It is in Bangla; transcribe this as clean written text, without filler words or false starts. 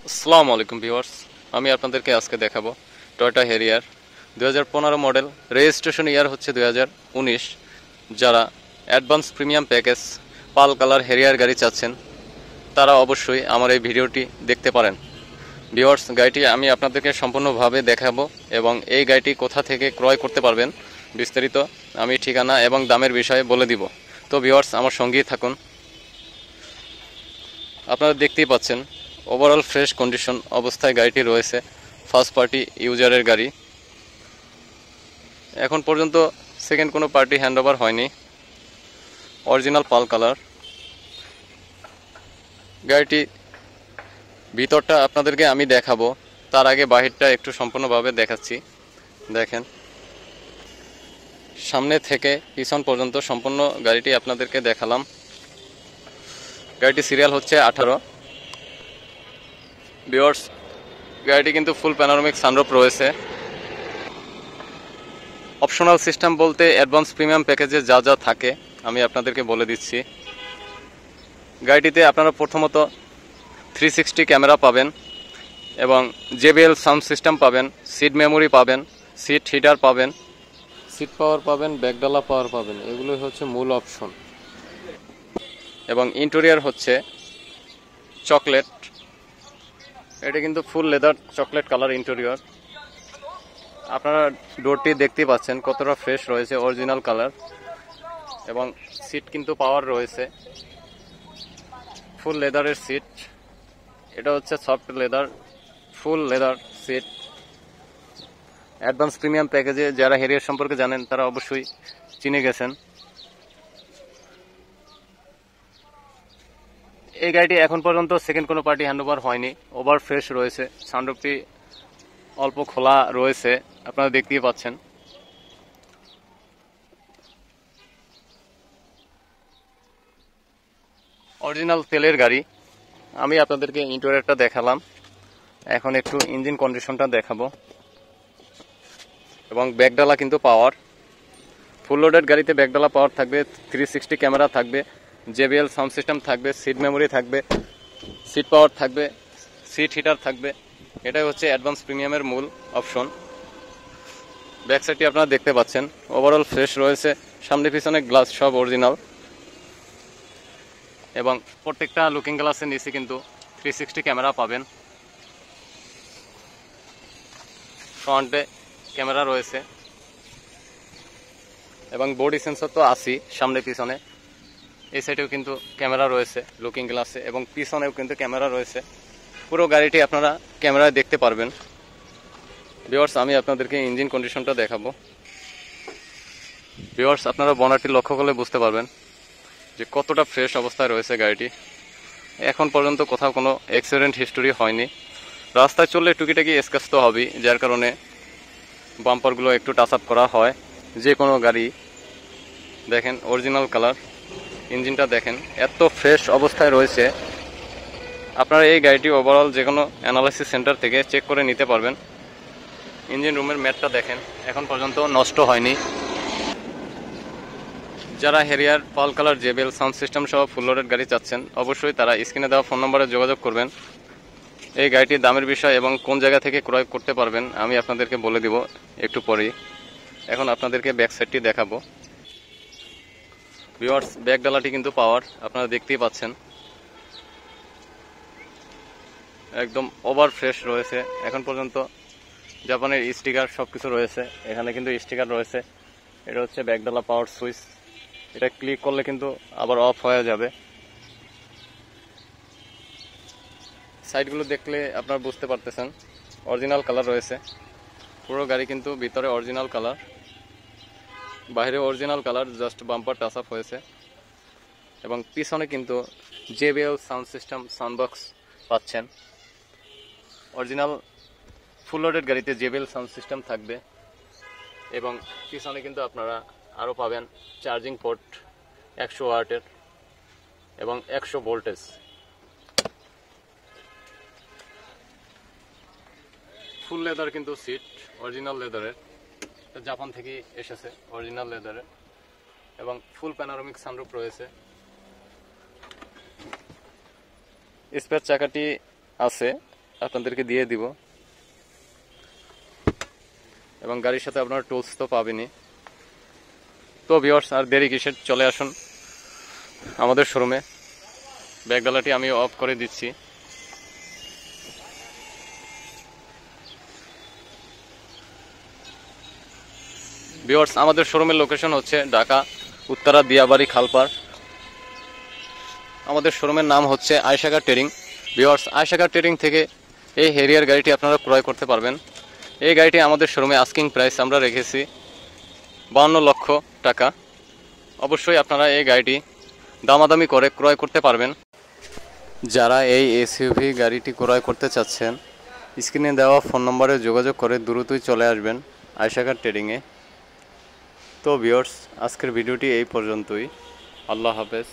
আসসালামু আলাইকুম ভিউয়ার্স, আমি আপনাদেরকে আজকে দেখাবো টয়োটা হেরিয়ার 2015 মডেল, রেজিস্ট্রেশন ইয়ার হচ্ছে 2019। যারা অ্যাডভান্স প্রিমিয়াম প্যাকেজ পাল কালার হেরিয়ার গাড়ি চাচ্ছেন তারা অবশ্যই আমার এই ভিডিওটি দেখতে পারেন। ভিউয়ার্স, গাড়িটি আমি আপনাদেরকে সম্পূর্ণভাবে দেখাবো এবং এই গাড়িটি কোথা থেকে ক্রয় করতে পারবেন বিস্তারিত আমি ঠিকানা এবং দামের বিষয়ে বলে দিব। তো ভিউয়ার্স, আমার সঙ্গেই থাকুন। আপনারা দেখতেই পাচ্ছেন ওভারঅল ফ্রেশ কন্ডিশন অবস্থায় গাড়িটি রয়েছে। ফার্স্ট পার্টি ইউজারের গাড়ি, এখন পর্যন্ত সেকেন্ড কোনো পার্টি হ্যান্ডওভার হয়নি। অরিজিনাল পাল কালার গাড়িটি। ভিতরটা আপনাদেরকে আমি দেখাবো, তার আগে বাহিরটা একটু সম্পূর্ণভাবে দেখাচ্ছি। দেখেন, সামনে থেকে পিছন পর্যন্ত সম্পূর্ণ গাড়িটি আপনাদেরকে দেখালাম। গাড়িটি সিরিয়াল হচ্ছে 18। ভিউয়ার্স, গাড়িটি কিন্তু ফুল প্যানোরামিক সানরুফ রয়েছে। অপশনাল সিস্টেম বলতে অ্যাডভান্স প্রিমিয়াম প্যাকেজে যা যা থাকে আমি আপনাদেরকে বলে দিচ্ছি। গাড়িটিতে আপনারা প্রথমত 360 ক্যামেরা পাবেন এবং JBL সাউন্ড সিস্টেম পাবেন, সিট মেমোরি পাবেন, সিট হিটার পাবেন, সিট পাওয়ার পাবেন, ব্যাকডালা পাওয়ার পাবেন। এগুলোই হচ্ছে মূল অপশন। এবং ইন্টেরিয়র হচ্ছে চকলেট, এটা কিন্তু full leather chocolate colour interior. আপনারা ডোরটি দেখতে পাচ্ছেন কতটা ফ্রেশ রয়েছে, অরিজিনাল কালার। এবং সিট কিন্তু পাওয়ার রয়েছে, ফুল লেদারের সিট। এটা হচ্ছে soft leather, full leather seat. Advance premium প্যাকেজে যারা হেরিয়ার সম্পর্কে জানেন তারা অবশ্যই চিনে গেছেন। এই গাড়িটি এখন পর্যন্ত সেকেন্ড কোনো পার্টি হ্যান্ডওভার হয়নি, ওভার ফ্রেশ রয়েছে। সানরুফটি অল্প খোলা রয়েছে, আপনারা দেখতেই পাচ্ছেন। অরিজিনাল তেলের গাড়ি। আমি আপনাদেরকে ইন্টেরিয়রটা দেখালাম, এখন একটু ইঞ্জিন কন্ডিশনটা দেখাবো। এবং ব্যাকডালা কিন্তু পাওয়ার, ফুল লোডেড গাড়িতে ব্যাকডালা পাওয়ার থাকবে, 360 ক্যামেরা থাকবে, JBL সাউন্ড সিস্টেম থাকবে, সিট মেমোরি থাকবে, সিট পাওয়ার থাকবে, সিট হিটার থাকবে। এটাই হচ্ছে অ্যাডভান্স প্রিমিয়ামের মূল অপশন। ব্যাক সাইডটি আপনারা দেখতে পাচ্ছেন ওভারঅল ফ্রেশ রয়েছে, সামনে পিছনে গ্লাস সব অরিজিনাল। এবং প্রত্যেকটা লুকিং গ্লাসের নিচে কিন্তু 360 ক্যামেরা পাবেন। ফ্রন্টে ক্যামেরা রয়েছে এবং বডি সেন্সর তো আছেই সামনে পিছনে। এই সাইডেও কিন্তু ক্যামেরা রয়েছে লুকিং গ্লাসে, এবং পিছনেও কিন্তু ক্যামেরা রয়েছে। পুরো গাড়িটি আপনারা ক্যামেরায় দেখতে পারবেন। ভিউয়ার্স, আমি আপনাদেরকে ইঞ্জিন কন্ডিশনটা দেখাবো। ভিউয়ার্স, আপনারা বনারটি লক্ষ্য করলে বুঝতে পারবেন যে কতটা ফ্রেশ অবস্থায় রয়েছে গাড়িটি। এখন পর্যন্ত কোথাও কোনো অ্যাক্সিডেন্ট হিস্টোরি হয়নি। রাস্তায় চললে টুকিটাকি স্ক্র্যাচ তো হবেই, যার কারণে বাম্পারগুলো একটু টাচ আপ করা হয় যে কোনো গাড়ি। দেখেন অরিজিনাল কালার, ইঞ্জিনটা দেখেন এত ফ্রেশ অবস্থায় রয়েছে। আপনারা এই গাড়িটি ওভারঅল যে কোনো অ্যানালাইসিস সেন্টার থেকে চেক করে নিতে পারবেন। ইঞ্জিন রুমের ম্যাটটা দেখেন এখন পর্যন্ত নষ্ট হয়নি। যারা হেরিয়ার পাল কালার JBL সাউন্ড সিস্টেম সহ ফুল লোডেড গাড়ি চাচ্ছেন অবশ্যই তারা স্ক্রিনে দেওয়া ফোন নম্বরে যোগাযোগ করবেন। এই গাড়িটির দামের বিষয় এবং কোন জায়গা থেকে ক্রয় করতে পারবেন আমি আপনাদেরকে বলে দিব একটু পরেই। এখন আপনাদেরকে ব্যাক সাইডটি দেখাবো। ভিউয়ার্স, ব্যাক ডালাটি কিন্তু পাওয়ার, আপনারা দেখতেই পাচ্ছেন একদম ওভার ফ্রেশ রয়েছে। এখন পর্যন্ত জাপানের স্টিকার সব কিছু রয়েছে, এখানে কিন্তু স্টিকার রয়েছে। এটা হচ্ছে ব্যাকডালা পাওয়ার সুইচ, এটা ক্লিক করলে কিন্তু আবার অফ হয়ে যাবে। সাইডগুলো দেখলে আপনারা বুঝতে পারতেছেন অরিজিনাল কালার রয়েছে। পুরো গাড়ি কিন্তু ভিতরে অরিজিনাল কালার, বাইরে original colour, just bumper touch up হয়েছে। এবং পিছনে কিন্তু JBL sound system sound box পাচ্ছেন। অরিজিনাল ফুল লোডেড গাড়িতে JBL সাউন্ড সিস্টেম থাকবে। এবং পিছনে কিন্তু আপনারা আরও পাবেন চার্জিং পোর্ট 100 ওয়াটের এবং 100 ভোল্টেজ। ফুল লেদার কিন্তু সিট, অরিজিনাল লেদারের, জাপান থেকে এসেছে অরিজিনাল লেদারের। এবং ফুল প্যানোরামিক সানরুফ রয়েছে। স্পেয়ার চাকাটি আছে আপনাদেরকে দিয়ে দিব, এবং গাড়ির সাথে আপনারা টুলস তো পাবেনই। তো ভিউয়ার্স, আর দেরি কিসের, চলে আসুন আমাদের শোরুমে। ব্যাগডালাটি আমি অফ করে দিচ্ছি। ভিউয়ার্স, আমাদের শোরুমের লোকেশন হচ্ছে ঢাকা উত্তরা দিয়াবাড়ি খালপাড়। আমাদের শোরুমের নাম হচ্ছে আয়েশা কার ট্রেডিং। ভিউয়ার্স, আয়েশা কার ট্রেডিং থেকে এই হ্যারিয়ার গাড়িটি আপনারা ক্রয় করতে পারবেন। এই গাড়িটি আমাদের শোরুমে আস্কিং প্রাইস আমরা রেখেছি 52 লক্ষ টাকা। অবশ্যই আপনারা এই গাড়িটি দামাদামি করে ক্রয় করতে পারবেন। যারা এই এসইউভি গাড়িটি ক্রয় করতে চাচ্ছেন, স্ক্রিনে দেওয়া ফোন নম্বরে যোগাযোগ করে দ্রুতই চলে আসবেন আয়েশা কার ট্রেডিংয়ে। তো ভিউয়ার্স, আজকের ভিডিওটি এই পর্যন্তই। আল্লাহ হাফেজ।